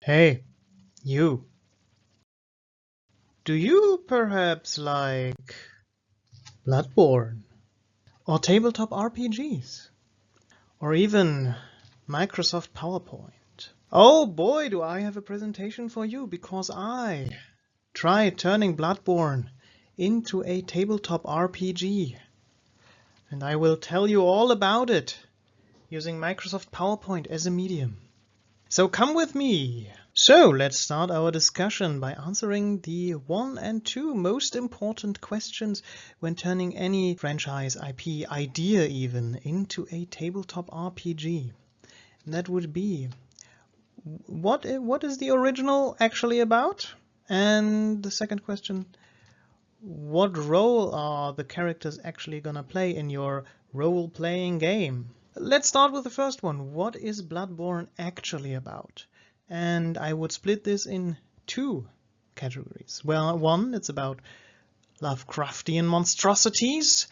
Hey, you. Do you perhaps like Bloodborne or tabletop RPGs or even Microsoft PowerPoint? Oh boy, do I have a presentation for you because I tried turning Bloodborne into a tabletop RPG and I will tell you all about it using Microsoft PowerPoint as a medium. So come with me. So let's start our discussion by answering the one and two most important questions when turning any franchise, IP, idea even, into a tabletop RPG. And that would be, what is the original actually about? And the second question, what role are the characters actually gonna play in your role-playing game? Let's start with the first one. What is Bloodborne actually about? And I would split this in two categories. Well, one, it's about Lovecraftian monstrosities,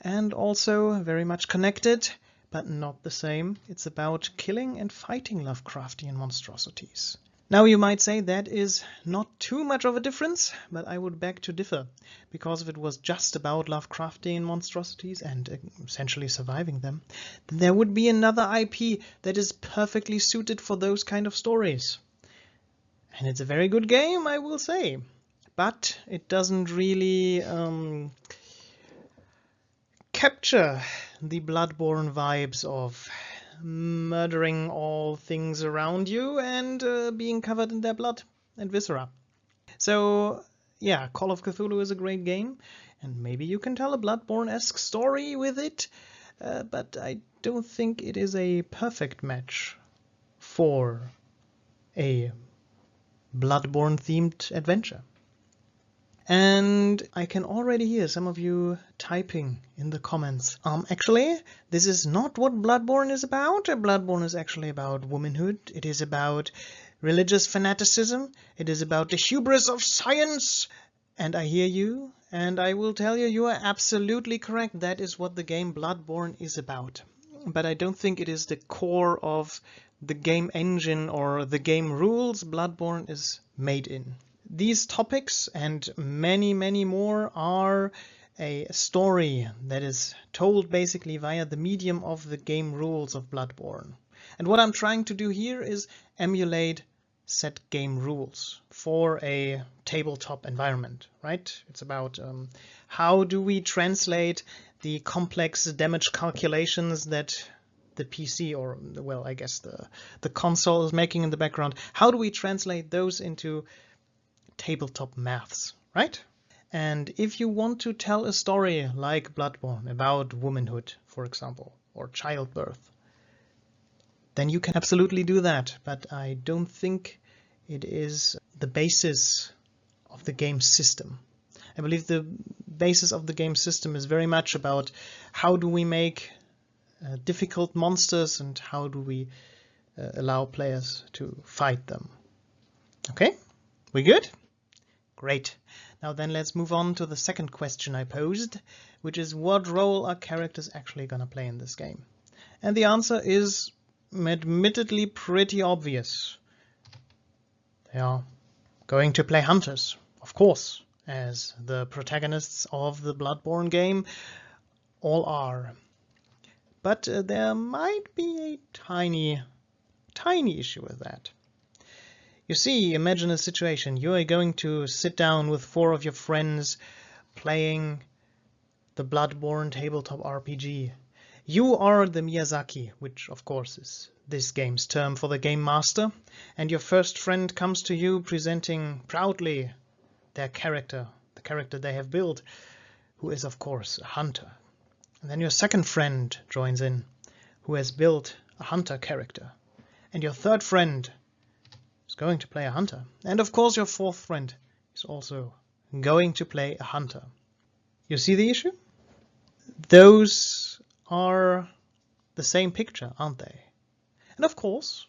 and also very much connected, but not the same. It's about killing and fighting Lovecraftian monstrosities. Now you might say that is not too much of a difference, but I would beg to differ, because if it was just about Lovecraftian monstrosities and essentially surviving them, then there would be another IP that is perfectly suited for those kind of stories. And it's a very good game, I will say, but it doesn't really capture the Bloodborne vibes of murdering all things around you and being covered in their blood and viscera. So yeah, Call of Cthulhu is a great game, and maybe you can tell a Bloodborne-esque story with it, but I don't think it is a perfect match for a Bloodborne-themed adventure. And I can already hear some of you typing in the comments. Actually, this is not what Bloodborne is about. Bloodborne is actually about womanhood. It is about religious fanaticism. It is about the hubris of science. And I hear you, and I will tell you, you are absolutely correct. That is what the game Bloodborne is about. But I don't think it is the core of the game engine or the game rules Bloodborne is made in. These topics and many, many more are a story that is told basically via the medium of the game rules of Bloodborne. And what I'm trying to do here is emulate set game rules for a tabletop environment, right? It's about how do we translate the complex damage calculations that the PC or, well, I guess the console is making in the background. How do we translate those into tabletop maths, right? And if you want to tell a story like Bloodborne about womanhood, for example, or childbirth, then you can absolutely do that. But I don't think it is the basis of the game system. I believe the basis of the game system is very much about how do we make difficult monsters and how do we allow players to fight them. Okay, we good? Great. Now then let's move on to the second question I posed, which is what role are characters actually going to play in this game? And the answer is admittedly pretty obvious. They are going to play hunters, of course, as the protagonists of the Bloodborne game all are. But there might be a tiny issue with that. You see, imagine a situation. You are going to sit down with 4 of your friends playing the Bloodborne tabletop RPG. You are the Miyazaki, which of course is this game's term for the game master, and your first friend comes to you presenting proudly their character, the character they have built, who is of course a hunter. And then your second friend joins in, who has built a hunter character. And your third friend is going to play a hunter. And of course your fourth friend is also going to play a hunter. You see the issue? Those are the same picture, aren't they? And of course,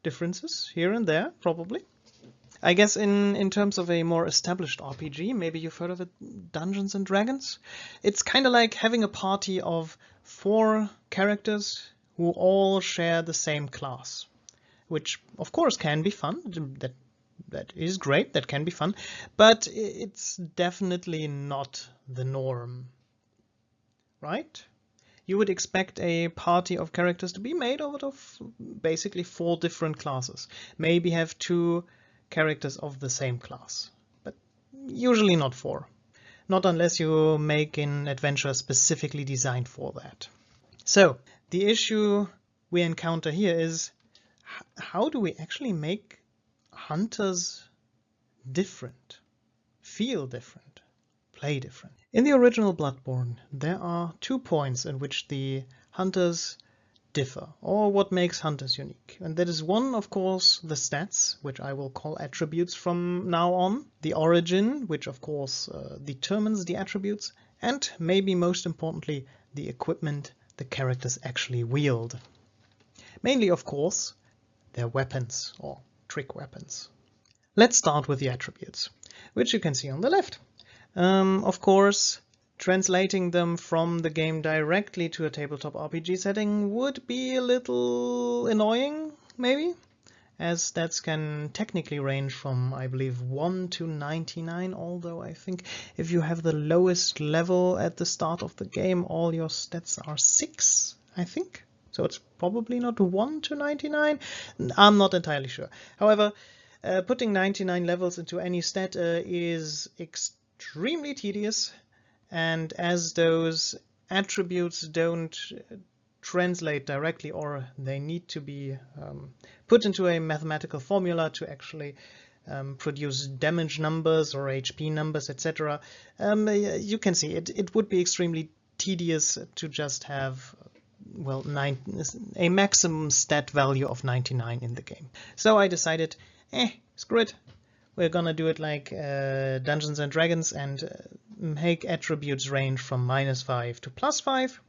differences here and there, probably. I guess in terms of a more established RPG, maybe you've heard of it, Dungeons and Dragons. It's kind of like having a party of 4 characters who all share the same class. which of course can be fun. That is great, that can be fun, but it's definitely not the norm, right? You would expect a party of characters to be made out of basically 4 different classes. Maybe have 2 characters of the same class, but usually not 4. Not unless you make an adventure specifically designed for that. So the issue we encounter here is, how do we actually make hunters different, feel different, play different? In the original Bloodborne, there are 2 points in which the hunters differ, or what makes hunters unique. And that is one, of course, the stats, which I will call attributes from now on, the origin, which of course determines the attributes, and maybe most importantly, the equipment the characters actually wield. Mainly, of course, their weapons or trick weapons. Let's start with the attributes, which you can see on the left. Of course, translating them from the game directly to a tabletop RPG setting would be a little annoying, maybe, as stats can technically range from, I believe, 1 to 99, although I think if you have the lowest level at the start of the game, all your stats are 6, I think. So it's probably not 1 to 99. I'm not entirely sure. However, putting 99 levels into any stat is extremely tedious, and as those attributes don't translate directly, or they need to be put into a mathematical formula to actually produce damage numbers or HP numbers, etc., you can see it would be extremely tedious to just have, well, a maximum stat value of 99 in the game. So I decided, screw it. We're gonna do it like Dungeons and Dragons and make attributes range from -5 to +5.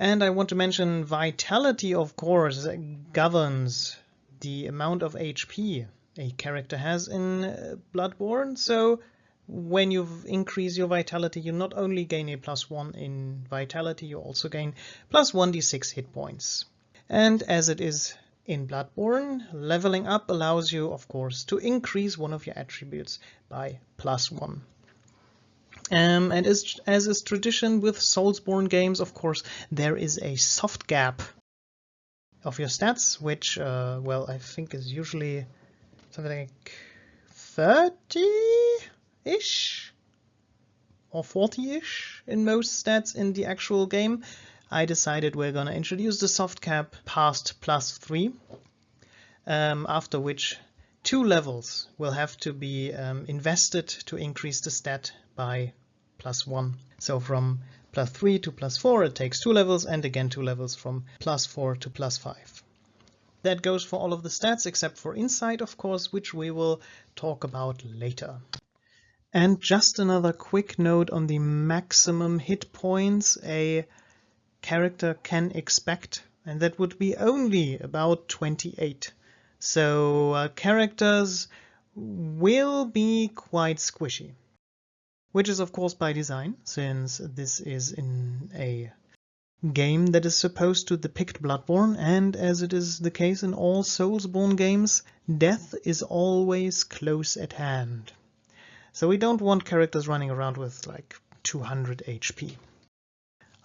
And I want to mention vitality, of course, governs the amount of HP a character has in Bloodborne. So when you increase your vitality, you not only gain a +1 in vitality, you also gain +1d6 hit points. And as it is in Bloodborne, leveling up allows you, of course, to increase one of your attributes by +1. And as is tradition with Soulsborne games, of course, there is a soft gap of your stats, which, well, I think is usually something like 30-ish or 40-ish in most stats in the actual game. I decided we're going to introduce the soft cap past +3, after which 2 levels will have to be invested to increase the stat by +1. So from +3 to +4 it takes 2 levels, and again 2 levels from +4 to +5. That goes for all of the stats except for insight, of course, which we will talk about later. And just another quick note on the maximum hit points a character can expect, and that would be only about 28. So characters will be quite squishy, which is of course by design, since this is in a game that is supposed to depict Bloodborne, and as it is the case in all Soulsborne games, death is always close at hand. So we don't want characters running around with like 200 HP.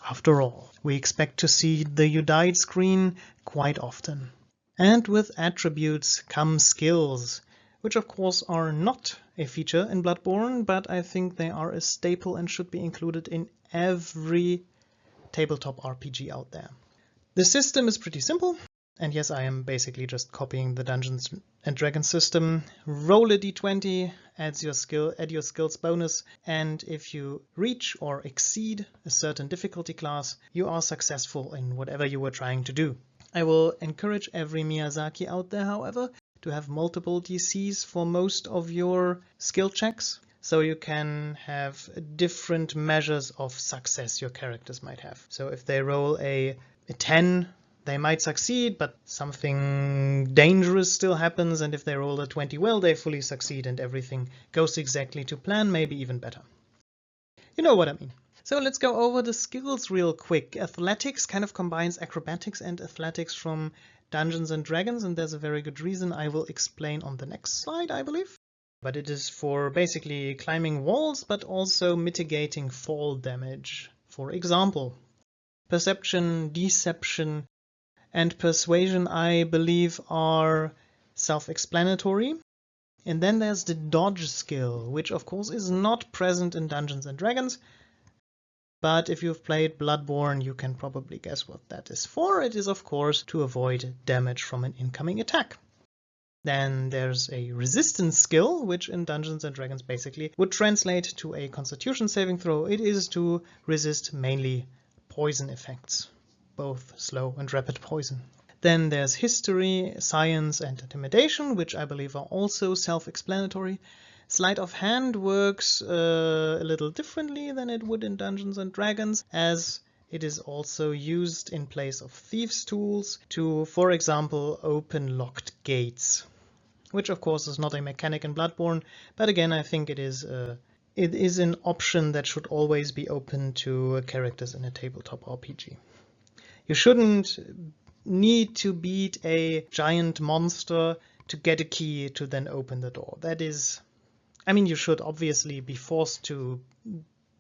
After all, we expect to see the "you died" screen quite often. And with attributes come skills, which of course are not a feature in Bloodborne, but I think they are a staple and should be included in every tabletop RPG out there. The system is pretty simple, and yes, I am basically just copying the Dungeons and Dragons system. Roll a d20, add your skills bonus, and if you reach or exceed a certain difficulty class, you are successful in whatever you were trying to do. I will encourage every Miyazaki out there, however, to have multiple DCs for most of your skill checks, so you can have different measures of success your characters might have. So if they roll a 10, they might succeed, but something dangerous still happens, and if they roll a 20 well, they fully succeed and everything goes exactly to plan, maybe even better. You know what I mean. So let's go over the skills real quick. Athletics kind of combines acrobatics and athletics from Dungeons and Dragons, and there's a very good reason I will explain on the next slide, I believe. But it is for basically climbing walls, but also mitigating fall damage. For example, perception, deception, and persuasion, I believe, are self-explanatory. And then there's the dodge skill, which of course is not present in Dungeons and Dragons. But if you've played Bloodborne, you can probably guess what that is for. It is, of course, to avoid damage from an incoming attack. Then there's a resistance skill, which in Dungeons and Dragons basically would translate to a Constitution saving throw. It is to resist mainly poison effects, both slow and rapid poison. Then there's history, science, and intimidation, which I believe are also self-explanatory. Sleight of hand works a little differently than it would in Dungeons and Dragons, as it is also used in place of thieves' tools to, for example, open locked gates, which of course is not a mechanic in Bloodborne, but again I think it is an option that should always be open to characters in a tabletop RPG. You shouldn't need to beat a giant monster to get a key to then open the door. That is, I mean, you should obviously be forced to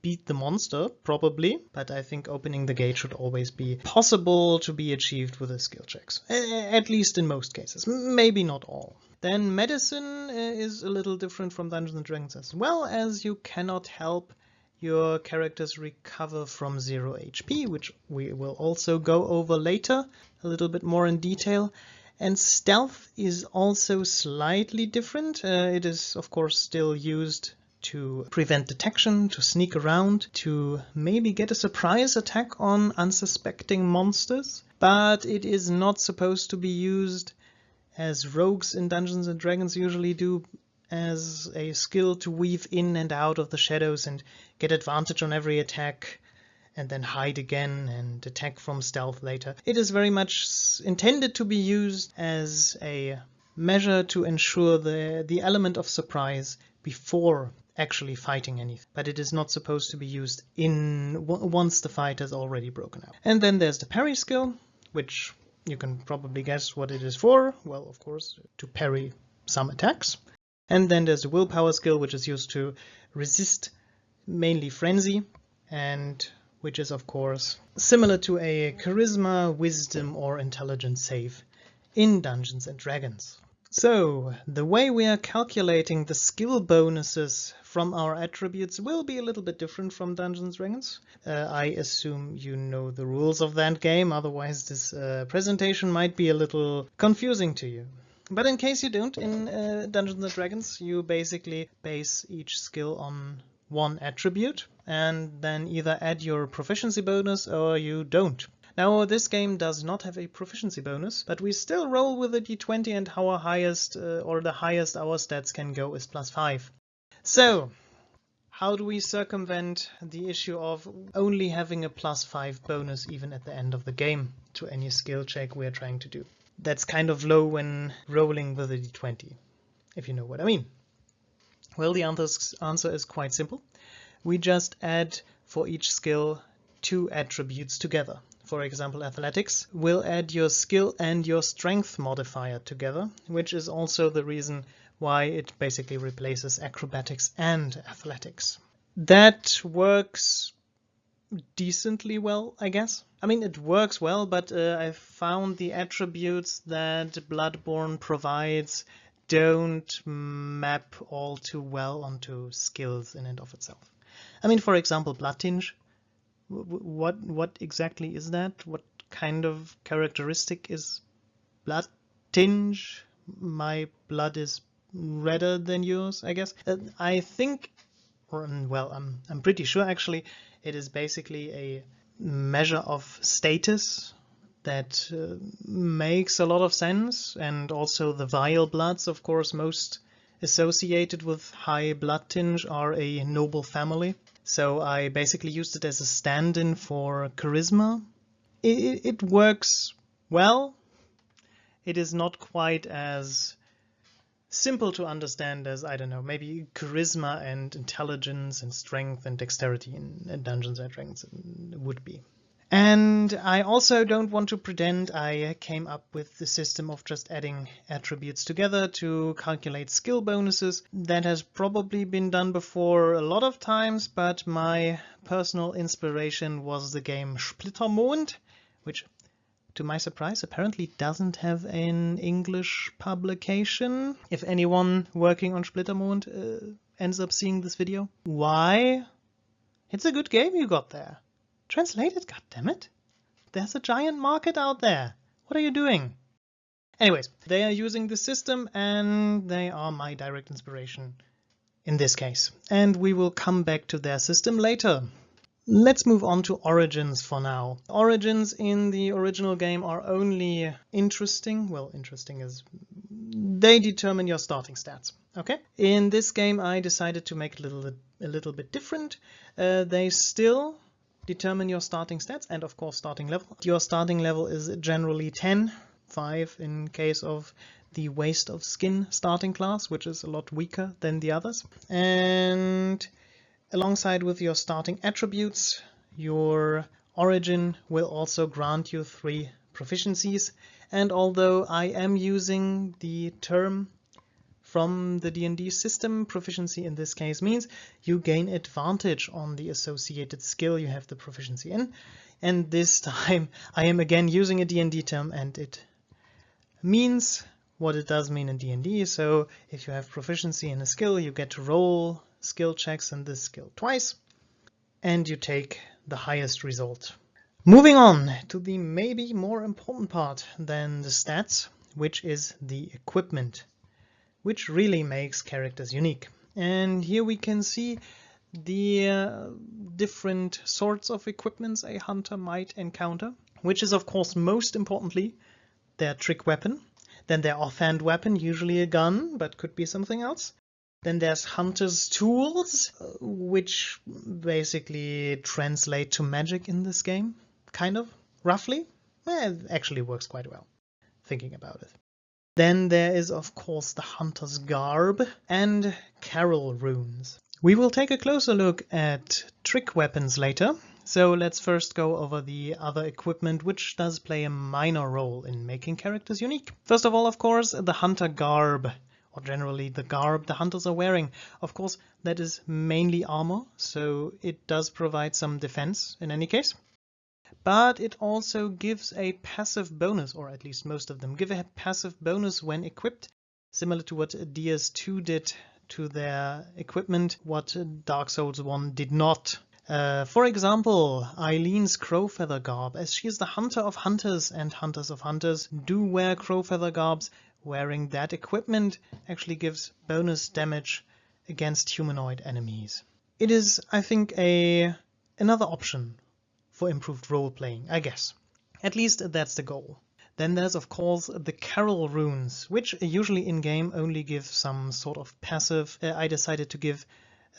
beat the monster, probably, but I think opening the gate should always be possible to be achieved with the skill checks, at least in most cases, maybe not all. Then medicine is a little different from Dungeons and Dragons as well, as you cannot help your characters recover from 0 HP, which we will also go over later a little bit more in detail. And stealth is also slightly different. It is, of course, still used to prevent detection, to sneak around, to maybe get a surprise attack on unsuspecting monsters. But it is not supposed to be used as rogues in Dungeons and Dragons usually do, as a skill to weave in and out of the shadows and get advantage on every attack and then hide again and attack from stealth later. It is very much intended to be used as a measure to ensure the element of surprise before actually fighting anything. But it is not supposed to be used once the fight has already broken out. And then there's the parry skill, which you can probably guess what it is for. Well, of course, to parry some attacks. And then there's the willpower skill, which is used to resist mainly frenzy, and which is of course similar to a charisma, wisdom, or intelligence save in Dungeons and Dragons. So the way we are calculating the skill bonuses from our attributes will be a little bit different from Dungeons and Dragons. I assume you know the rules of that game, otherwise this presentation might be a little confusing to you. But in case you don't, in Dungeons & Dragons, you basically base each skill on one attribute and then either add your proficiency bonus or you don't. Now, this game does not have a proficiency bonus, but we still roll with a d20 and our highest, or the highest our stats can go is +5. So, how do we circumvent the issue of only having a +5 bonus even at the end of the game to any skill check we're trying to do? That's kind of low when rolling with a d20, if you know what I mean. Well, the answer is quite simple. We just add for each skill 2 attributes together. For example, athletics will add your skill and your strength modifier together, which is also the reason why it basically replaces acrobatics and athletics. That works decently well, I guess. I mean, it works well, but I found the attributes that Bloodborne provides don't map all too well onto skills in and of itself. I mean, for example, blood tinge. What exactly is that? What kind of characteristic is blood tinge? My blood is redder than yours, I guess. I think, well, I'm pretty sure actually, it is basically a measure of status that makes a lot of sense, and also the vile bloods, of course, most associated with high blood tinge are a noble family. So I basically used it as a stand-in for charisma. It works well. It is not quite as simple to understand as, I don't know, maybe charisma and intelligence and strength and dexterity in Dungeons and Dragons would be. And I also don't want to pretend I came up with the system of just adding attributes together to calculate skill bonuses. That has probably been done before a lot of times, but my personal inspiration was the game Splittermond, which, to my surprise, apparently doesn't have an English publication. If anyone working on Splittermond ends up seeing this video, why? It's a good game you got there. Translate it, goddammit. There's a giant market out there. What are you doing? Anyways, they are using the system and they are my direct inspiration in this case. And we will come back to their system later. Let's move on to origins for now. Origins in the original game are only interesting. Well, interesting is they determine your starting stats. Okay. In this game, I decided to make it a little bit different. They still determine your starting stats and of course starting level. Your starting level is generally 10, 5 in case of the Waste of Skin starting class, which is a lot weaker than the others. And alongside with your starting attributes, your origin will also grant you 3 proficiencies. And although I am using the term from the D&D system, proficiency in this case means you gain advantage on the associated skill you have the proficiency in. And this time I am again using a D&D term, and it means what it does mean in D&D. So if you have proficiency in a skill, you get to roll skill checks in this skill twice, and you take the highest result. Moving on to the maybe more important part than the stats, which is the equipment, which really makes characters unique. And here we can see the different sorts of equipments a hunter might encounter, which is of course most importantly their trick weapon, then their offhand weapon, usually a gun, but could be something else. Then there's hunter's tools, which basically translate to magic in this game, kind of, roughly. It actually works quite well, thinking about it. Then there is of course the hunter's garb and carol runes. We will take a closer look at trick weapons later, so let's first go over the other equipment which does play a minor role in making characters unique. First of all, of course, the hunter garb, or generally the garb the hunters are wearing. Of course, that is mainly armor, so it does provide some defense in any case. But it also gives a passive bonus, or at least most of them give a passive bonus when equipped, similar to what DS2 did to their equipment, what Dark Souls 1 did not. For example, Eileen's Crowfeather garb, as she is the hunter of hunters, and hunters of hunters do wear Crowfeather garbs. Wearing that equipment actually gives bonus damage against humanoid enemies. It is, I think, another option for improved role-playing, I guess. At least that's the goal. Then there's of course the carol runes, which usually in-game only give some sort of passive. I decided to give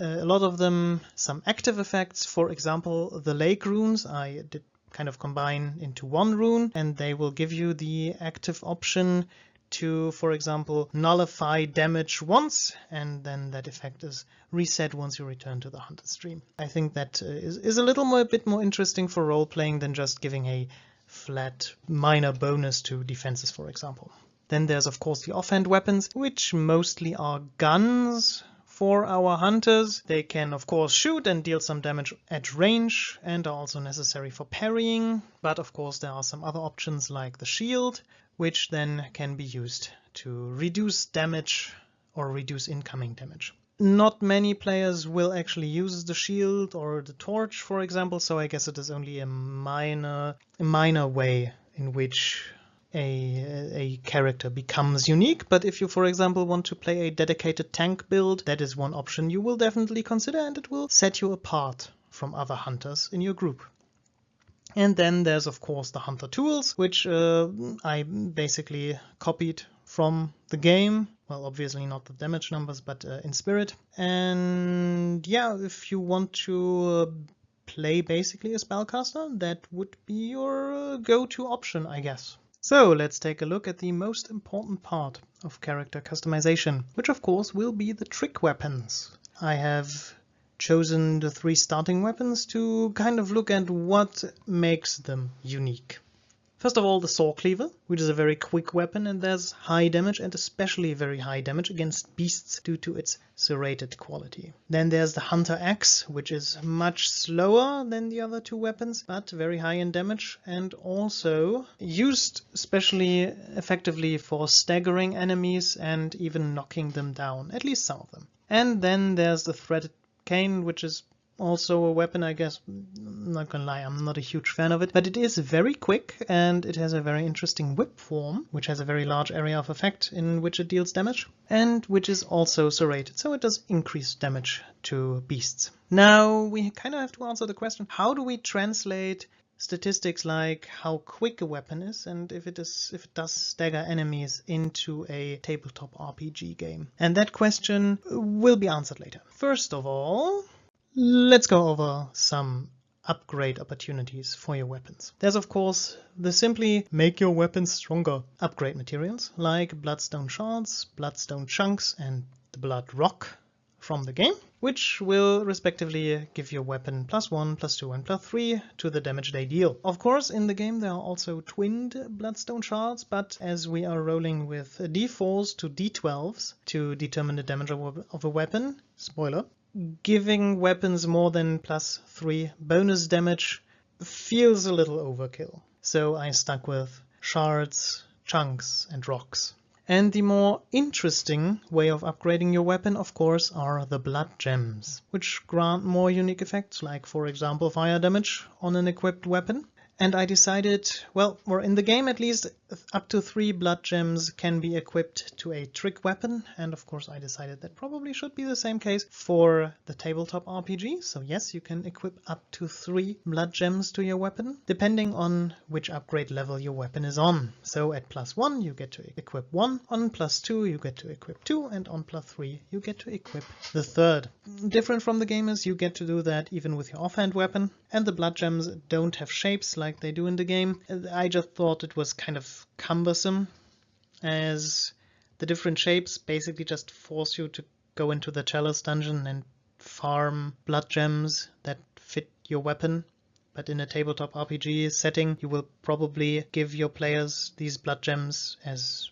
a lot of them some active effects. For example, the lake runes I did kind of combine into one rune, and they will give you the active option to, for example, nullify damage once, and then that effect is reset once you return to the hunter stream. I think that is a bit more interesting for role-playing than just giving a flat minor bonus to defenses, for example. Then there's of course the offhand weapons, which mostly are guns for our hunters. They can of course shoot and deal some damage at range and are also necessary for parrying, but of course there are some other options like the shield, which then can be used to reduce damage or reduce incoming damage. Not many players will actually use the shield or the torch, for example, so I guess it is only a minor way in which a character becomes unique. But if you, for example, want to play a dedicated tank build, that is one option you will definitely consider, and it will set you apart from other hunters in your group. And then there's of course the hunter tools, which I basically copied from the game. Well, obviously not the damage numbers, but in spirit. And yeah, if you want to play basically a spellcaster, that would be your go-to option, I guess. So let's take a look at the most important part of character customization, which of course will be the trick weapons. I have chosen the 3 starting weapons to kind of look at what makes them unique. First of all, the Saw Cleaver, which is a very quick weapon and does high damage, and especially very high damage against beasts due to its serrated quality. Then there's the Hunter Axe, which is much slower than the other 2 weapons, but very high in damage and also used especially effectively for staggering enemies and even knocking them down, at least some of them. And then there's the Threaded Cane, which is also a weapon, I guess. I'm not gonna lie, I'm not a huge fan of it, but it is very quick and it has a very interesting whip form, which has a very large area of effect in which it deals damage, and which is also serrated, so it does increase damage to beasts. Now we kind of have to answer the question, how do we translate statistics like how quick a weapon is and if it does stagger enemies into a tabletop RPG game? And that question will be answered later. First of all, let's go over some upgrade opportunities for your weapons. There's of course the simply make your weapons stronger upgrade materials like Bloodstone Shards, Bloodstone Chunks and the Blood Rock from the game, which will respectively give your weapon +1, +2 and +3 to the damage they deal. Of course in the game there are also twinned Bloodstone Shards, but as we are rolling with D4s to D12s to determine the damage of a weapon, spoiler, giving weapons more than +3 bonus damage feels a little overkill. So I stuck with Shards, Chunks and Rocks. And the more interesting way of upgrading your weapon, of course, are the Blood Gems, which grant more unique effects, like for example fire damage on an equipped weapon. And I decided, well, or in the game at least, up to 3 blood gems can be equipped to a trick weapon. And of course I decided that probably should be the same case for the tabletop RPG. So yes, you can equip up to 3 blood gems to your weapon, depending on which upgrade level your weapon is on. So at +1 you get to equip 1, on +2 you get to equip 2, and on +3 you get to equip the 3rd. Different from the game is you get to do that even with your offhand weapon, and the blood gems don't have shapes like they do in the game. I just thought it was kind of cumbersome, as the different shapes basically just force you to go into the Chalice dungeon and farm blood gems that fit your weapon. But in a tabletop RPG setting, you will probably give your players these blood gems as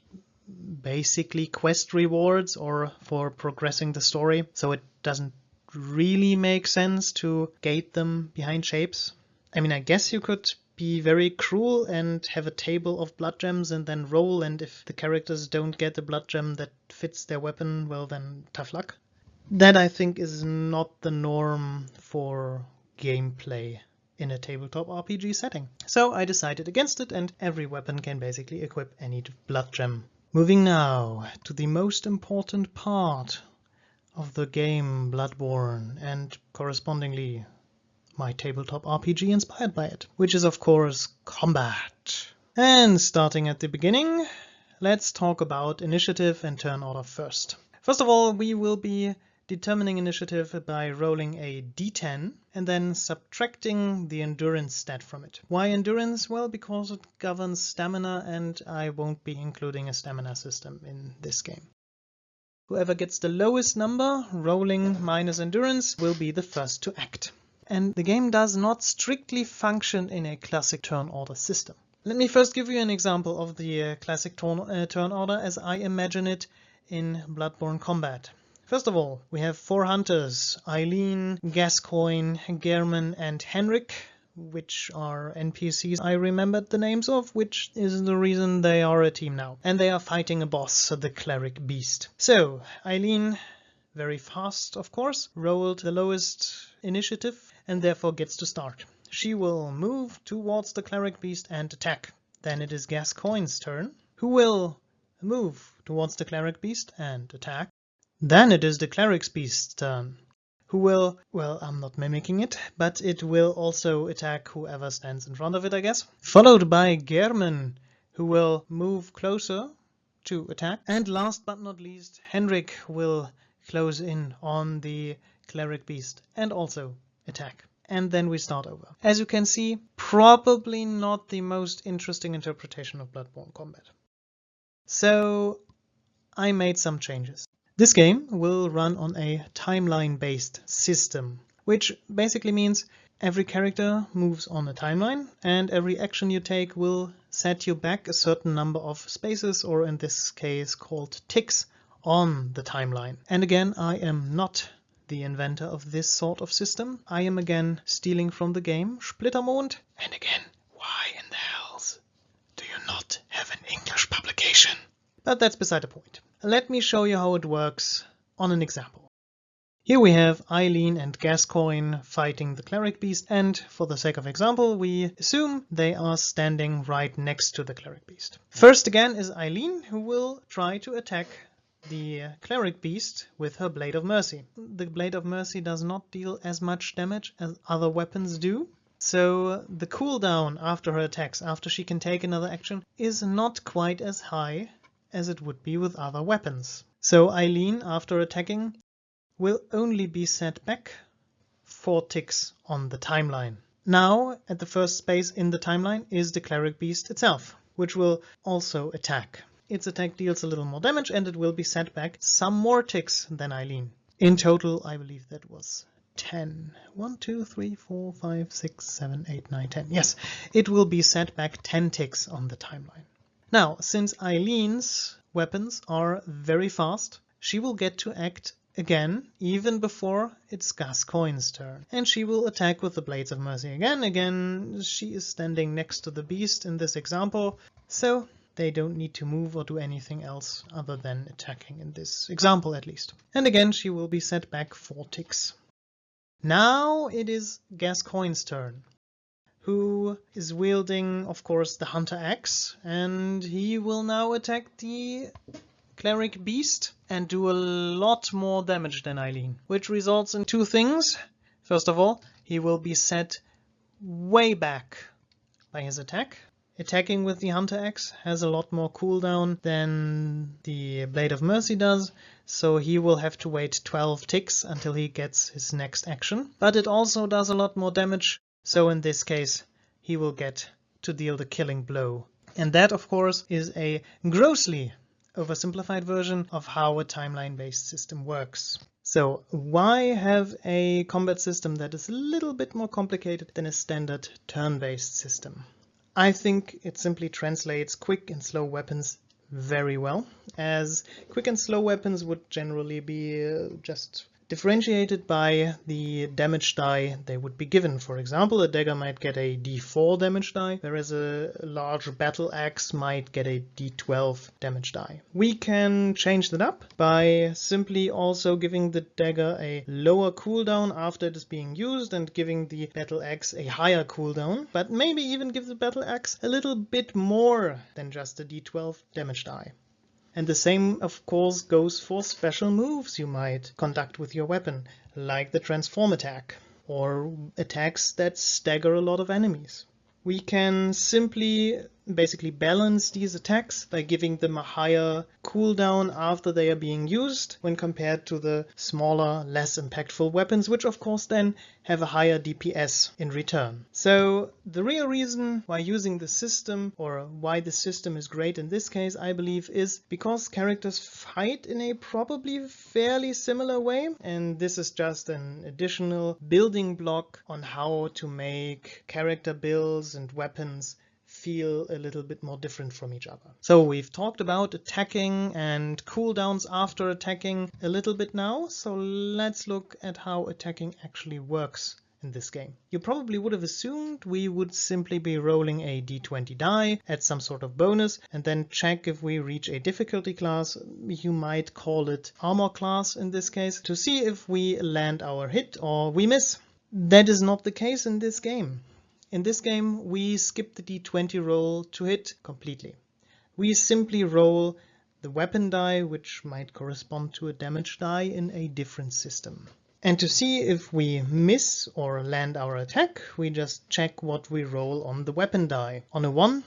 basically quest rewards or for progressing the story, so it doesn't really make sense to gate them behind shapes. I mean, I guess you could be very cruel and have a table of blood gems and then roll, and if the characters don't get the blood gem that fits their weapon, well then tough luck. That I think is not the norm for gameplay in a tabletop RPG setting. So I decided against it, and every weapon can basically equip any blood gem. Moving now to the most important part of the game Bloodborne, and correspondingly my tabletop RPG inspired by it, which is of course combat. And starting at the beginning, let's talk about initiative and turn order first. First of all, we will be determining initiative by rolling a d10 and then subtracting the endurance stat from it. Why endurance? Well, because it governs stamina, and I won't be including a stamina system in this game. Whoever gets the lowest number, rolling minus endurance, will be the first to act. And the game does not strictly function in a classic turn order system. Let me first give you an example of the classic turn order as I imagine it in Bloodborne combat. First of all, we have 4 hunters, Eileen, Gascoigne, Gehrman and Henrik, which are NPCs I remembered the names of, which is the reason they are a team now. And they are fighting a boss, the cleric beast. So, Eileen, very fast of course, rolled the lowest initiative and therefore gets to start. She will move towards the cleric beast and attack. Then it is Gascoigne's turn, who will move towards the cleric beast and attack. Then it is the cleric beast's turn, who will, well, I'm not mimicking it, but it will also attack whoever stands in front of it, I guess. Followed by Gehrman, who will move closer to attack. And last but not least, Henrik will close in on the cleric beast and also attack. And then we start over. As you can see, probably not the most interesting interpretation of Bloodborne combat. So I made some changes. This game will run on a timeline-based system, which basically means every character moves on a timeline, and every action you take will set you back a certain number of spaces, or in this case called ticks, on the timeline. And again, I am not the inventor of this sort of system. I am again stealing from the game Splittermond. And again, why in the hells do you not have an English publication? But that's beside the point. Let me show you how it works on an example. Here we have Eileen and Gascoigne fighting the cleric beast, and for the sake of example, we assume they are standing right next to the cleric beast. First again is Eileen, who will try to attack the cleric beast with her Blade of Mercy. The Blade of Mercy does not deal as much damage as other weapons do, so the cooldown after her attacks, after she can take another action, is not quite as high as it would be with other weapons. So Eileen, after attacking, will only be set back 4 ticks on the timeline. Now, at the first space in the timeline is the cleric beast itself, which will also attack. Its attack deals a little more damage, and it will be set back some more ticks than Eileen. In total, I believe that was 10. 1, 2, 3, 4, 5, 6, 7, 8, 9, 10. Yes, it will be set back 10 ticks on the timeline. Now, since Eileen's weapons are very fast, she will get to act again, even before it's Gascoigne's turn. And she will attack with the Blades of Mercy again. Again, she is standing next to the beast in this example, so they don't need to move or do anything else other than attacking in this example at least. And again, she will be set back 4 ticks. Now it is Gascoigne's turn, who is wielding, of course, the Hunter Axe, and he will now attack the cleric beast and do a lot more damage than Eileen, which results in 2 things. First of all, he will be set way back by his attack. Attacking with the Hunter Axe has a lot more cooldown than the Blade of Mercy does, so he will have to wait 12 ticks until he gets his next action. But it also does a lot more damage, so in this case he will get to deal the killing blow. And that, of course, is a grossly oversimplified version of how a timeline-based system works. So why have a combat system that is a little bit more complicated than a standard turn-based system? I think it simply translates quick and slow weapons very well, as quick and slow weapons would generally be just differentiated by the damage die they would be given. For example, a dagger might get a d4 damage die, whereas a large battle axe might get a d12 damage die. We can change that up by simply also giving the dagger a lower cooldown after it is being used and giving the battle axe a higher cooldown, but maybe even give the battle axe a little bit more than just a d12 damage die. And the same, of course, goes for special moves you might conduct with your weapon, like the transform attack, or attacks that stagger a lot of enemies. We can simply basically balance these attacks by giving them a higher cooldown after they are being used when compared to the smaller, less impactful weapons, which of course then have a higher DPS in return. So the real reason why using the system, or why the system is great in this case, I believe, is because characters fight in a probably fairly similar way, and this is just an additional building block on how to make character builds and weapons feel a little bit more different from each other. So we've talked about attacking and cooldowns after attacking a little bit now, so let's look at how attacking actually works in this game. You probably would have assumed we would simply be rolling a d20 die at some sort of bonus and then check if we reach a difficulty class, you might call it armor class in this case, to see if we land our hit or we miss. That is not the case in this game. In this game, we skip the d20 roll to hit completely. We simply roll the weapon die, which might correspond to a damage die in a different system. And to see if we miss or land our attack, we just check what we roll on the weapon die. On a 1,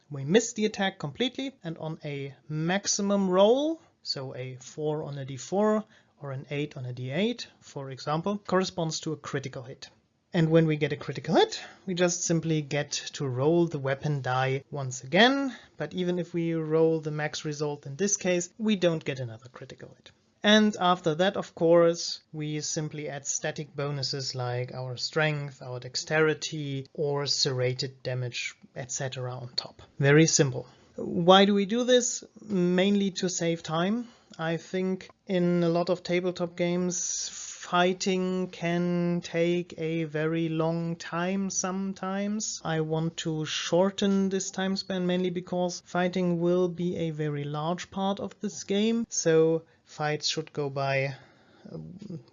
we miss the attack completely, and on a maximum roll, so a 4 on a d4 or an 8 on a d8, for example, corresponds to a critical hit. And when we get a critical hit, we just simply get to roll the weapon die once again, but even if we roll the max result in this case, we don't get another critical hit. And after that, of course, we simply add static bonuses like our strength, our dexterity, or serrated damage, etc. on top. Very simple. Why do we do this? Mainly to save time. I think in a lot of tabletop games, fighting can take a very long time sometimes. I want to shorten this time span mainly because fighting will be a very large part of this game. So fights should go by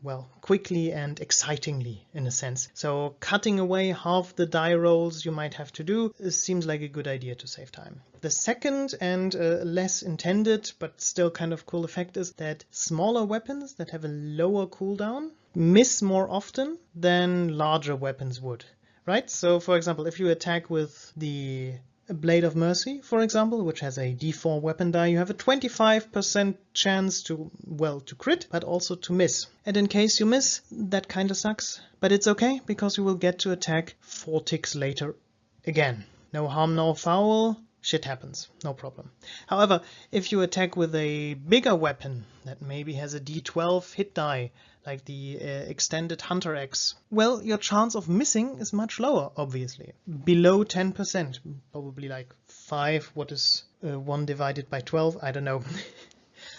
well, quickly and excitingly in a sense. So cutting away half the die rolls you might have to do seems like a good idea to save time. The second and less intended but still kind of cool effect is that smaller weapons that have a lower cooldown miss more often than larger weapons would, right? So for example, if you attack with the Blade of Mercy, for example, which has a d4 weapon die, you have a 25% chance to crit, but also to miss. And in case you miss, that kind of sucks, but it's okay, because you will get to attack 4 ticks later again. No harm, no foul. Shit happens, no problem. However, if you attack with a bigger weapon that maybe has a d12 hit die, like the extended Hunter Axe, well, your chance of missing is much lower, obviously. Below 10%, probably like 5, what is 1 divided by 12? I don't know.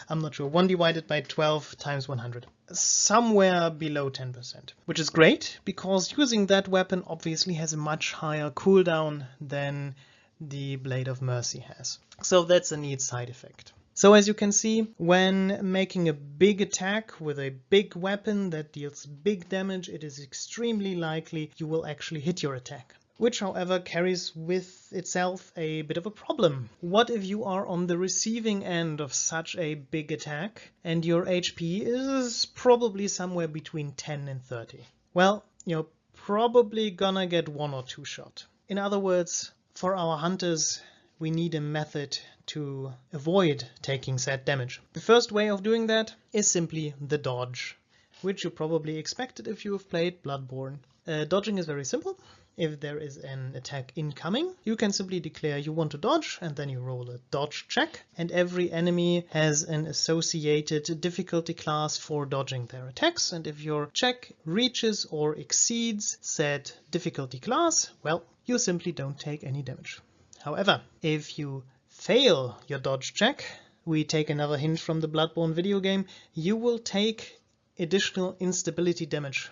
I'm not sure. 1 divided by 12 times 100. Somewhere below 10%, which is great, because using that weapon obviously has a much higher cooldown than the Blade of Mercy has. So that's a neat side effect. So as you can see, when making a big attack with a big weapon that deals big damage, it is extremely likely you will actually hit your attack. Which, however, carries with itself a bit of a problem. What if you are on the receiving end of such a big attack and your HP is probably somewhere between 10 and 30? Well, you're probably gonna get 1 or 2 shot. In other words, for our hunters, we need a method to avoid taking said damage. The first way of doing that is simply the dodge, which you probably expected if you have played Bloodborne. Dodging is very simple. If there is an attack incoming, you can simply declare you want to dodge, and then you roll a dodge check, and every enemy has an associated difficulty class for dodging their attacks, and if your check reaches or exceeds said difficulty class, well, you simply don't take any damage. However, if you fail your dodge check, we take another hint from the Bloodborne video game, you will take additional instability damage,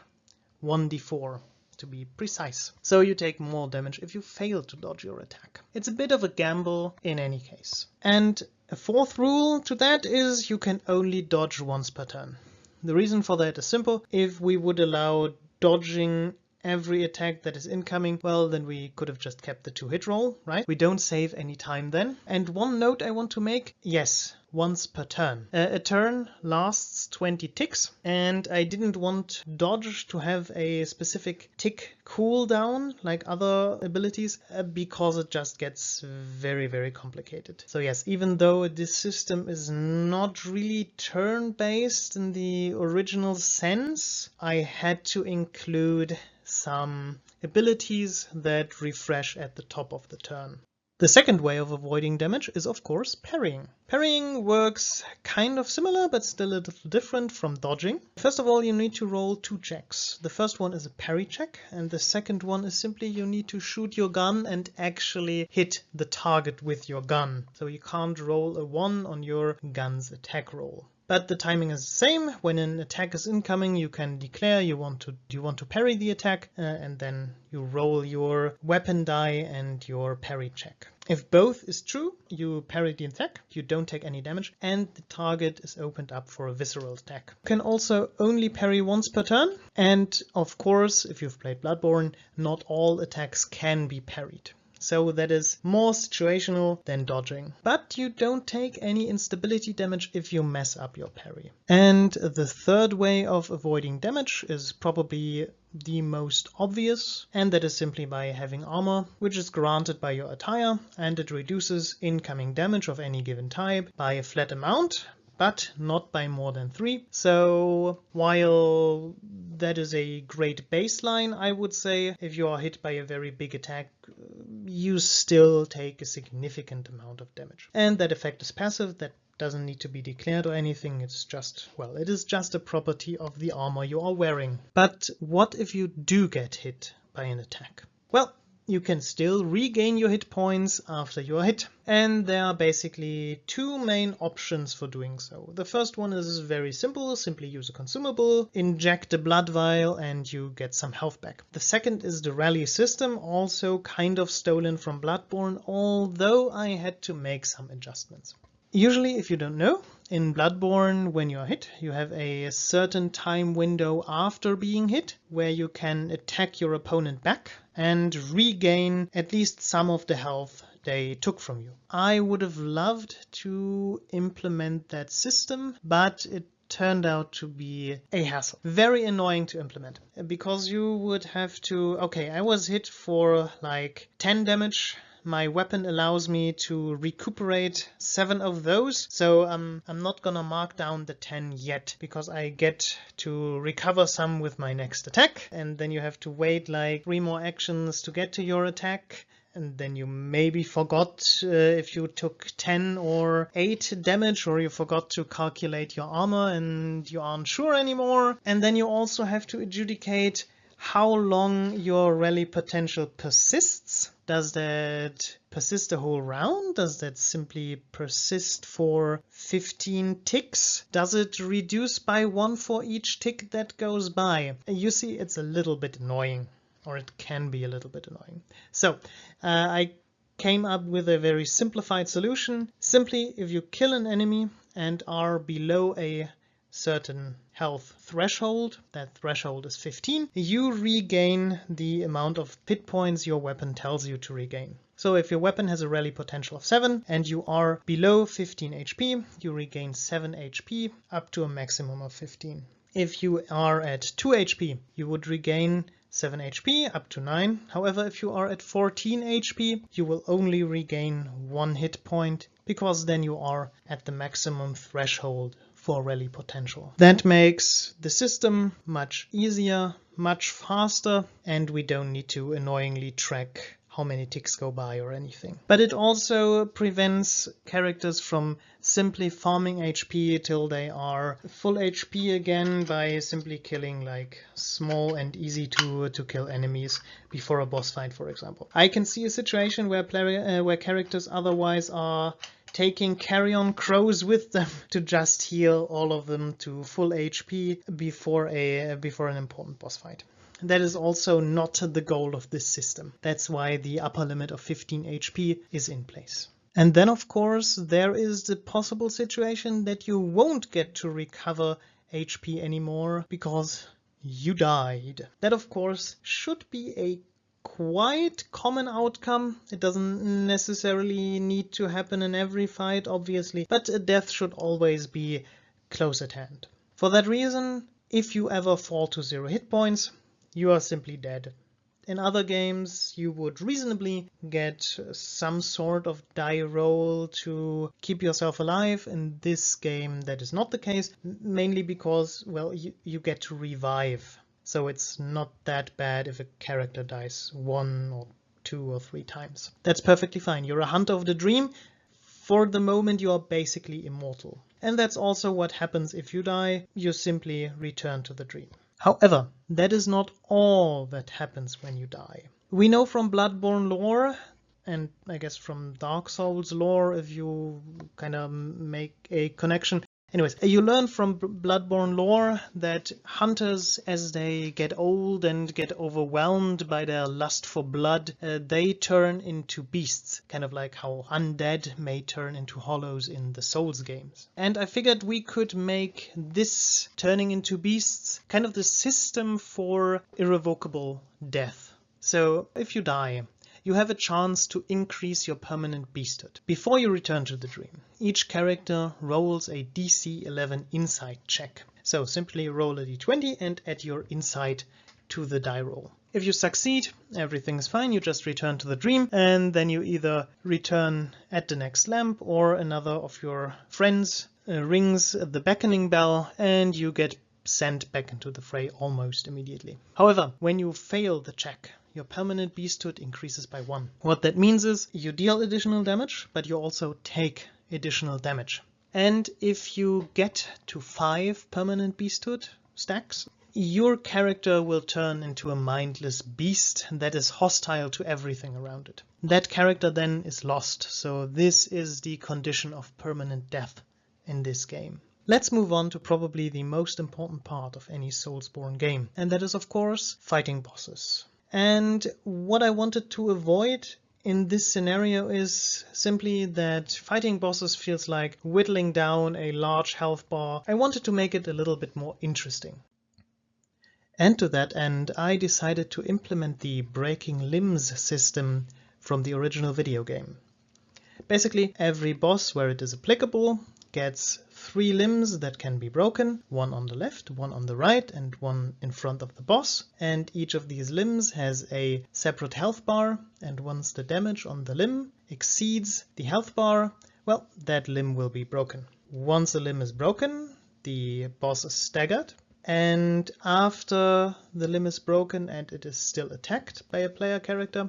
1d4 to be precise. So you take more damage if you fail to dodge your attack. It's a bit of a gamble in any case. And a fourth rule to that is you can only dodge once per turn. The reason for that is simple. If we would allow dodging every attack that is incoming, well, then we could have just kept the 2-hit roll, right? We don't save any time then. And one note I want to make, yes, once per turn. A turn lasts 20 ticks, and I didn't want dodge to have a specific tick cooldown like other abilities because it just gets very, very complicated. So yes, even though this system is not really turn-based in the original sense, I had to include some abilities that refresh at the top of the turn. The second way of avoiding damage is, of course, parrying. Parrying works kind of similar, but still a little different from dodging. First of all, you need to roll 2 checks. The first one is a parry check, and the second one is simply you need to shoot your gun and actually hit the target with your gun. So you can't roll a 1 on your gun's attack roll. But the timing is the same. When an attack is incoming, you can declare you want to parry the attack, and then you roll your weapon die and your parry check. If both is true, you parry the attack, you don't take any damage, and the target is opened up for a visceral attack. You can also only parry once per turn, and of course, if you've played Bloodborne, not all attacks can be parried. So that is more situational than dodging. But you don't take any instability damage if you mess up your parry. And the third way of avoiding damage is probably the most obvious, and that is simply by having armor, which is granted by your attire, and it reduces incoming damage of any given type by a flat amount, but not by more than 3. So while that is a great baseline, I would say if you are hit by a very big attack, you still take a significant amount of damage. And that effect is passive. That doesn't need to be declared or anything. It's just, well, it is just a property of the armor you are wearing. But what if you do get hit by an attack? Well, you can still regain your hit points after you are hit. And there are basically two main options for doing so. The first one is very simple, simply use a consumable, inject a blood vial, and you get some health back. The second is the rally system, also kind of stolen from Bloodborne, although I had to make some adjustments. Usually, if you don't know, in Bloodborne, when you're hit, you have a certain time window after being hit where you can attack your opponent back and regain at least some of the health they took from you. I would have loved to implement that system, but it turned out to be a hassle. Very annoying to implement, because you would have to, okay, I was hit for like 10 damage. My weapon allows me to recuperate 7 of those, so I'm not gonna mark down the 10 yet, because I get to recover some with my next attack, and then you have to wait like 3 more actions to get to your attack. And then you maybe forgot if you took 10 or 8 damage, or you forgot to calculate your armor and you aren't sure anymore. And then you also have to adjudicate how long your rally potential persists. Does that persist the whole round? Does that simply persist for 15 ticks? Does it reduce by 1 for each tick that goes by? You see, it's a little bit annoying, or it can be a little bit annoying. So I came up with a very simplified solution. Simply, if you kill an enemy and are below a certain health threshold, that threshold is 15, you regain the amount of hit points your weapon tells you to regain. So if your weapon has a rally potential of 7 and you are below 15 HP, you regain 7 HP up to a maximum of 15. If you are at 2 HP, you would regain 7 HP up to 9. However, if you are at 14 HP, you will only regain 1 hit point, because then you are at the maximum threshold for rally potential. That makes the system much easier, much faster, and we don't need to annoyingly track how many ticks go by or anything. But it also prevents characters from simply farming HP till they are full HP again by simply killing like small and easy to kill enemies before a boss fight, for example. I can see a situation where characters otherwise are taking carrion crows with them to just heal all of them to full HP before an important boss fight. That is also not the goal of this system. That's why the upper limit of 15 HP is in place. And then, of course, there is the possible situation that you won't get to recover HP anymore because you died. That, of course, should be a quite common outcome. It doesn't necessarily need to happen in every fight, obviously, but a death should always be close at hand. For that reason, if you ever fall to 0 hit points, you are simply dead. In other games, you would reasonably get some sort of die roll to keep yourself alive. In this game, that is not the case, mainly because, well, you get to revive. So it's not that bad if a character dies 1 or 2 or 3 times. That's perfectly fine. You're a hunter of the dream. For the moment, you are basically immortal. And that's also what happens if you die. You simply return to the dream. However, that is not all that happens when you die. We know from Bloodborne lore, and I guess from Dark Souls lore, if you kind of make a connection. Anyways, you learn from Bloodborne lore that hunters, as they get old and get overwhelmed by their lust for blood, they turn into beasts, kind of like how undead may turn into hollows in the Souls games. And I figured we could make this turning into beasts kind of the system for irrevocable death. So if you die, you have a chance to increase your permanent beasthood. Before you return to the dream, each character rolls a DC 11 insight check. So simply roll a d20 and add your insight to the die roll. If you succeed, everything's fine, you just return to the dream, and then you either return at the next lamp or another of your friends rings the beckoning bell and you get sent back into the fray almost immediately. However, when you fail the check, your permanent beasthood increases by 1. What that means is you deal additional damage, but you also take additional damage. And if you get to 5 permanent beasthood stacks, your character will turn into a mindless beast that is hostile to everything around it. That character then is lost, so this is the condition of permanent death in this game. Let's move on to probably the most important part of any Soulsborne game, and that is of course fighting bosses. And what I wanted to avoid in this scenario is simply that fighting bosses feels like whittling down a large health bar. I wanted to make it a little bit more interesting. And to that end, I decided to implement the breaking limbs system from the original video game. Basically, every boss where it is applicable gets 3 limbs that can be broken, one on the left, one on the right, and one in front of the boss. And each of these limbs has a separate health bar, and once the damage on the limb exceeds the health bar, well, that limb will be broken. Once a limb is broken, the boss is staggered, and after the limb is broken and it is still attacked by a player character,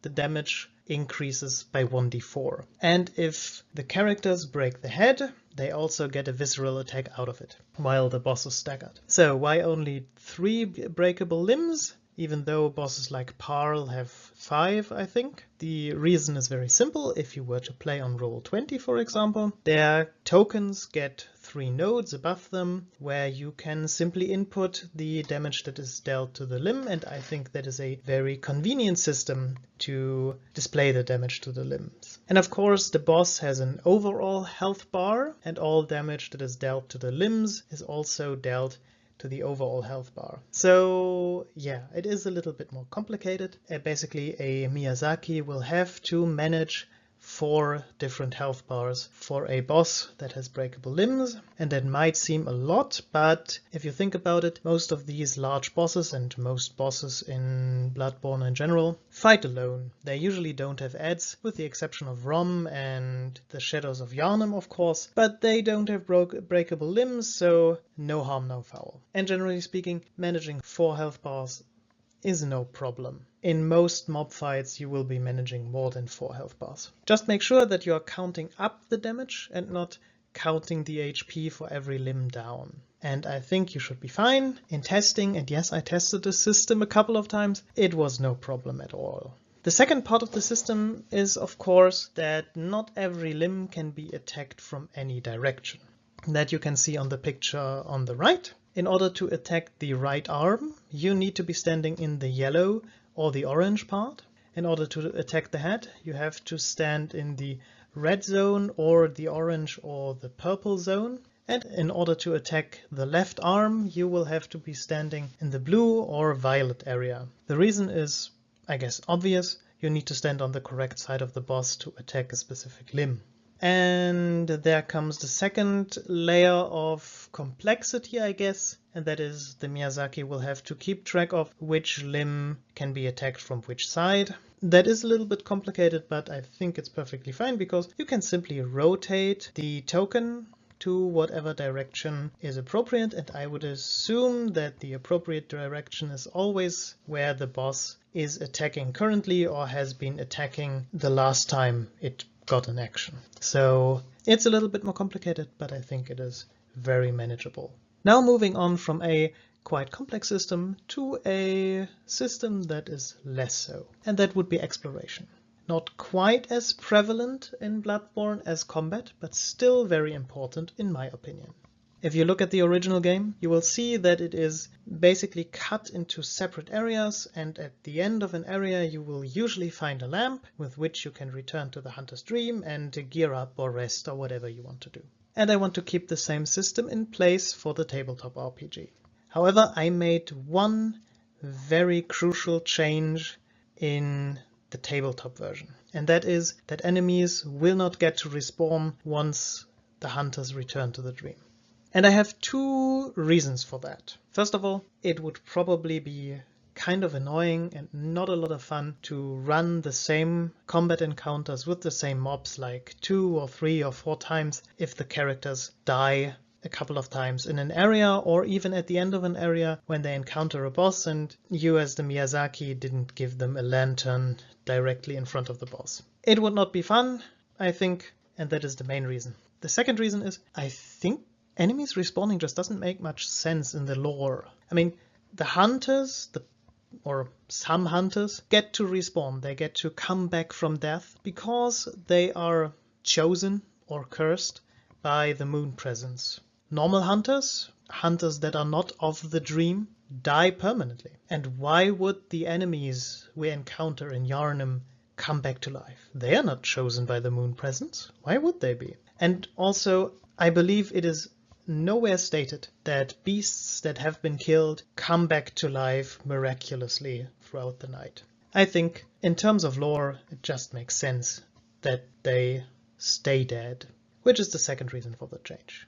the damage increases by 1d4. And if the characters break the head, they also get a visceral attack out of it, while the boss is staggered. So why only 3 breakable limbs, even though bosses like Parl have 5, I think? The reason is very simple. If you were to play on Roll20, for example, their tokens get 3 nodes above them where you can simply input the damage that is dealt to the limb, and I think that is a very convenient system to display the damage to the limbs. And of course the boss has an overall health bar, and all damage that is dealt to the limbs is also dealt to the overall health bar. So yeah, it is a little bit more complicated. Basically a Miyazaki will have to manage 4 different health bars for a boss that has breakable limbs, and that might seem a lot, but if you think about it, most of these large bosses and most bosses in Bloodborne in general fight alone. They usually don't have adds, with the exception of Rom and the Shadows of Yharnam, of course, but they don't have breakable limbs, so no harm, no foul. And generally speaking, managing 4 health bars is no problem. In most mob fights you will be managing more than 4 health bars. Just make sure that you are counting up the damage and not counting the HP for every limb down. And I think you should be fine. In testing, and yes, I tested the system a couple of times, it was no problem at all. The second part of the system is, of course, that not every limb can be attacked from any direction. That you can see on the picture on the right. In order to attack the right arm, you need to be standing in the yellow or the orange part. In order to attack the head, you have to stand in the red zone or the orange or the purple zone. And in order to attack the left arm, you will have to be standing in the blue or violet area. The reason is, I guess, obvious. You need to stand on the correct side of the boss to attack a specific limb. And there comes the second layer of complexity, I guess, and that is the Miyazaki will have to keep track of which limb can be attacked from which side. That is a little bit complicated, but I think it's perfectly fine because you can simply rotate the token to whatever direction is appropriate, and I would assume that the appropriate direction is always where the boss is attacking currently or has been attacking the last time it got an action. So it's a little bit more complicated, but I think it is very manageable. Now moving on from a quite complex system to a system that is less so, and that would be exploration. Not quite as prevalent in Bloodborne as combat, but still very important in my opinion. If you look at the original game, you will see that it is basically cut into separate areas, and at the end of an area you will usually find a lamp with which you can return to the Hunter's Dream and gear up or rest or whatever you want to do. And I want to keep the same system in place for the tabletop RPG. However, I made one very crucial change in the tabletop version, and that is that enemies will not get to respawn once the hunters return to the dream. And I have 2 reasons for that. First of all, it would probably be kind of annoying and not a lot of fun to run the same combat encounters with the same mobs like 2 or 3 or 4 times if the characters die a couple of times in an area, or even at the end of an area when they encounter a boss and you as the Miyazaki didn't give them a lantern directly in front of the boss. It would not be fun, I think, and that is the main reason. The second reason is I think enemies respawning just doesn't make much sense in the lore. I mean, the hunters, or some hunters, get to respawn. They get to come back from death because they are chosen or cursed by the moon presence. Normal hunters, hunters that are not of the dream, die permanently. And why would the enemies we encounter in Yharnam come back to life? They are not chosen by the moon presence. Why would they be? And also, I believe it is nowhere stated that beasts that have been killed come back to life miraculously throughout the night. I think, in terms of lore, it just makes sense that they stay dead, which is the second reason for the change.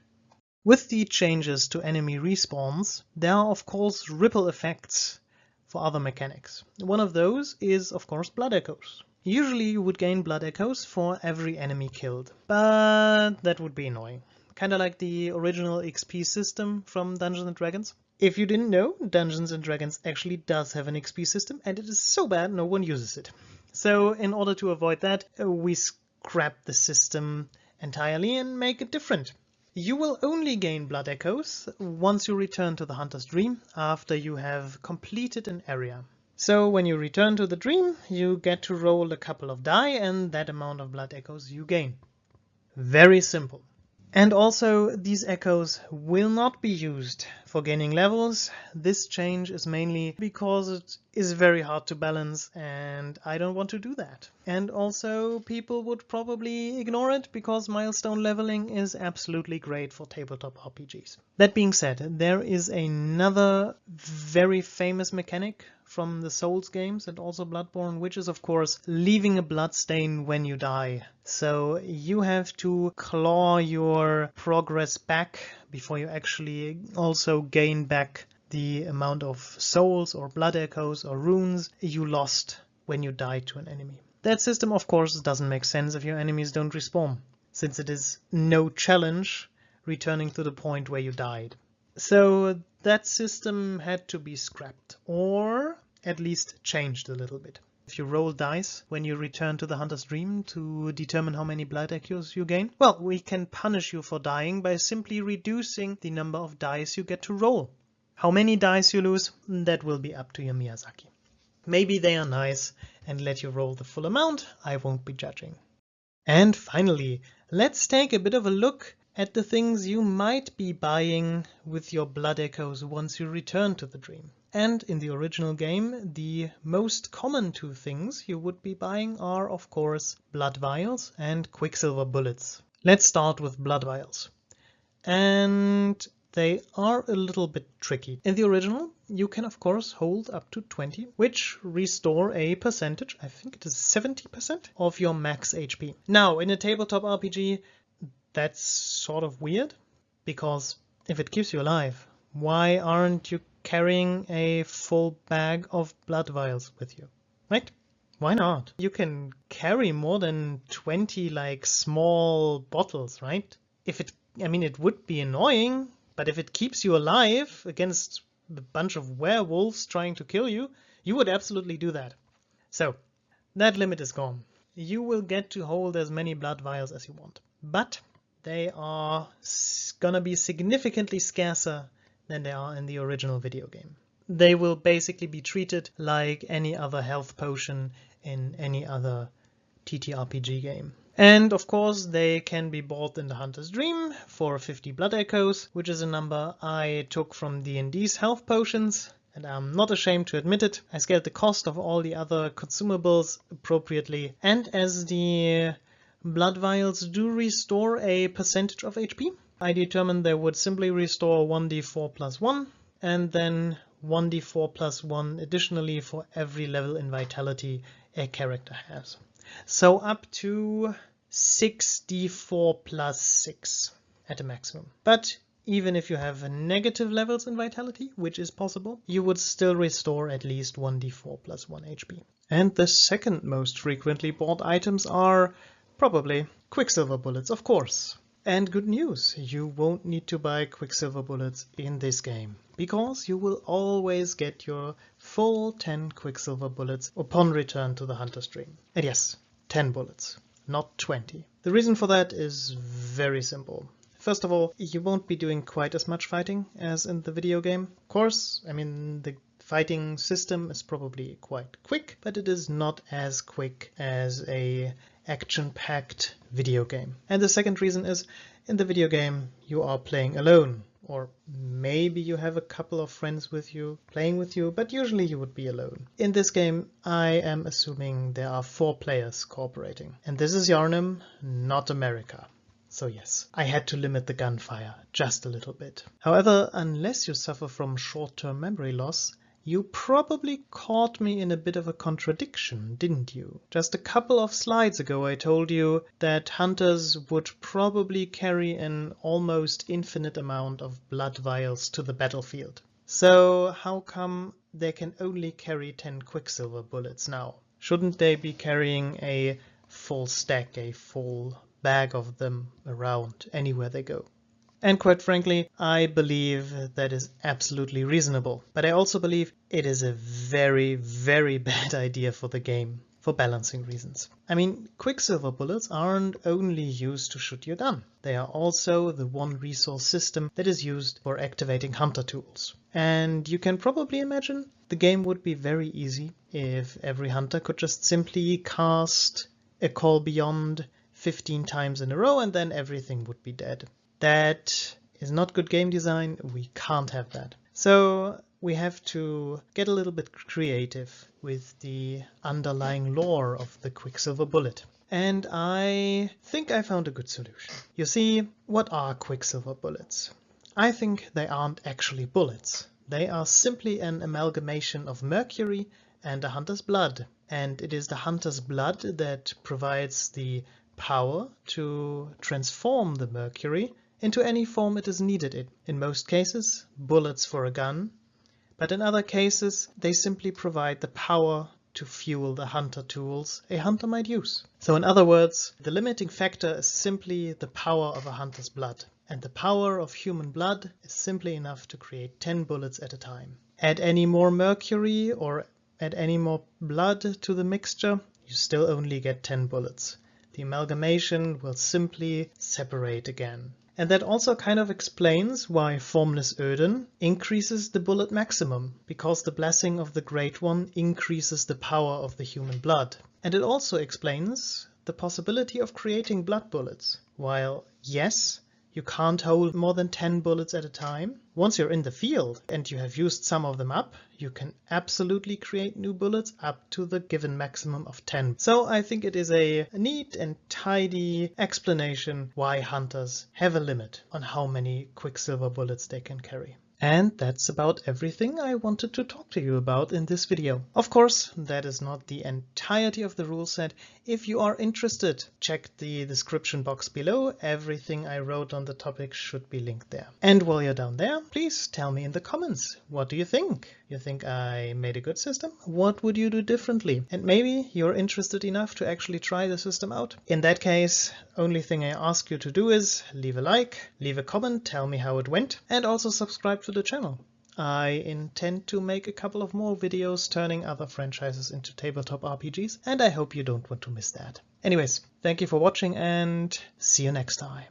With the changes to enemy respawns, there are of course ripple effects for other mechanics. One of those is of course blood echoes. Usually you would gain blood echoes for every enemy killed, but that would be annoying. Kinda like the original XP system from Dungeons & Dragons. If you didn't know, Dungeons & Dragons actually does have an XP system, and it is so bad no one uses it. So in order to avoid that, we scrap the system entirely and make it different. You will only gain blood echoes once you return to the Hunter's Dream after you have completed an area. So when you return to the dream, you get to roll a couple of die and that amount of blood echoes you gain. Very simple. And also, these echoes will not be used for gaining levels. This change is mainly because it is very hard to balance and I don't want to do that. And also, people would probably ignore it because milestone leveling is absolutely great for tabletop RPGs. That being said, there is another very famous mechanic from the Souls games and also Bloodborne, which is of course leaving a blood stain when you die. So you have to claw your progress back before you actually also gain back the amount of souls or blood echoes or runes you lost when you died to an enemy. That system of course doesn't make sense if your enemies don't respawn, since it is no challenge returning to the point where you died. So that system had to be scrapped, or at least changed a little bit. If you roll dice when you return to the Hunter's Dream to determine how many blood echoes you gain, well, we can punish you for dying by simply reducing the number of dice you get to roll. How many dice you lose, that will be up to your Miyazaki. Maybe they are nice and let you roll the full amount, I won't be judging. And finally, let's take a bit of a look at the things you might be buying with your blood echoes once you return to the dream. And in the original game, the most common two things you would be buying are, of course, blood vials and quicksilver bullets. Let's start with blood vials. And they are a little bit tricky. In the original, you can of course hold up to 20, which restore a percentage, I think it is 70% of your max HP. Now, in a tabletop RPG, that's sort of weird, because if it keeps you alive, why aren't you carrying a full bag of blood vials with you, right? Why not? You can carry more than 20 like small bottles, right? It would be annoying, but if it keeps you alive against a bunch of werewolves trying to kill you, you would absolutely do that. So that limit is gone. You will get to hold as many blood vials as you want, but they are gonna be significantly scarcer than they are in the original video game. They will basically be treated like any other health potion in any other TTRPG game. And of course they can be bought in the Hunter's Dream for 50 blood echoes, which is a number I took from D&D's health potions, and I'm not ashamed to admit it. I scaled the cost of all the other consumables appropriately, and as the blood vials do restore a percentage of HP, I determined they would simply restore 1d4 plus 1, and then 1d4 plus 1 additionally for every level in Vitality a character has. So up to 6d4 plus 6 at a maximum. But even if you have negative levels in Vitality, which is possible, you would still restore at least 1d4 plus 1 HP. And the second most frequently bought items are probably quicksilver bullets, of course. And good news, you won't need to buy quicksilver bullets in this game, because you will always get your full 10 quicksilver bullets upon return to the Hunter's Dream. And yes, 10 bullets, not 20. The reason for that is very simple. First of all, you won't be doing quite as much fighting as in the video game. Of course, I mean, the fighting system is probably quite quick, but it is not as quick as a action-packed video game. And the second reason is, in the video game, you are playing alone. Or maybe you have a couple of friends with you, playing with you, but usually you would be alone. In this game, I am assuming there are 4 players cooperating. And this is Yarnum, not America. So yes, I had to limit the gunfire just a little bit. However, unless you suffer from short-term memory loss, you probably caught me in a bit of a contradiction, didn't you? Just a couple of slides ago I told you that hunters would probably carry an almost infinite amount of blood vials to the battlefield. So how come they can only carry 10 quicksilver bullets now? Shouldn't they be carrying a full stack, a full bag of them around anywhere they go? And quite frankly, I believe that is absolutely reasonable. But I also believe it is a very, very bad idea for the game, for balancing reasons. I mean, quicksilver bullets aren't only used to shoot your gun. They are also the one resource system that is used for activating hunter tools. And you can probably imagine the game would be very easy if every hunter could just simply cast a Call Beyond 15 times in a row and then everything would be dead. That is not good game design. We can't have that. So we have to get a little bit creative with the underlying lore of the quicksilver bullet. And I think I found a good solution. You see, what are quicksilver bullets? I think they aren't actually bullets. They are simply an amalgamation of mercury and a hunter's blood. And it is the hunter's blood that provides the power to transform the mercury into any form it is needed in most cases, bullets for a gun, but in other cases, they simply provide the power to fuel the hunter tools a hunter might use. So in other words, the limiting factor is simply the power of a hunter's blood. And the power of human blood is simply enough to create 10 bullets at a time. Add any more mercury or add any more blood to the mixture, you still only get 10 bullets. The amalgamation will simply separate again. And that also kind of explains why Formless Öden increases the bullet maximum, because the blessing of the Great One increases the power of the human blood. And it also explains the possibility of creating blood bullets. While, yes, you can't hold more than 10 bullets at a time, once you're in the field and you have used some of them up, you can absolutely create new bullets up to the given maximum of 10. So I think it is a neat and tidy explanation why hunters have a limit on how many quicksilver bullets they can carry. And that's about everything I wanted to talk to you about in this video. Of course, that is not the entirety of the rule set. If you are interested, check the description box below. Everything I wrote on the topic should be linked there. And while you're down there, please tell me in the comments, what do you think? You think I made a good system? What would you do differently? And maybe you're interested enough to actually try the system out. In that case, only thing I ask you to do is leave a like, leave a comment, tell me how it went, and also subscribe to the channel. I intend to make a couple of more videos turning other franchises into tabletop RPGs, and I hope you don't want to miss that. Anyways, thank you for watching and see you next time.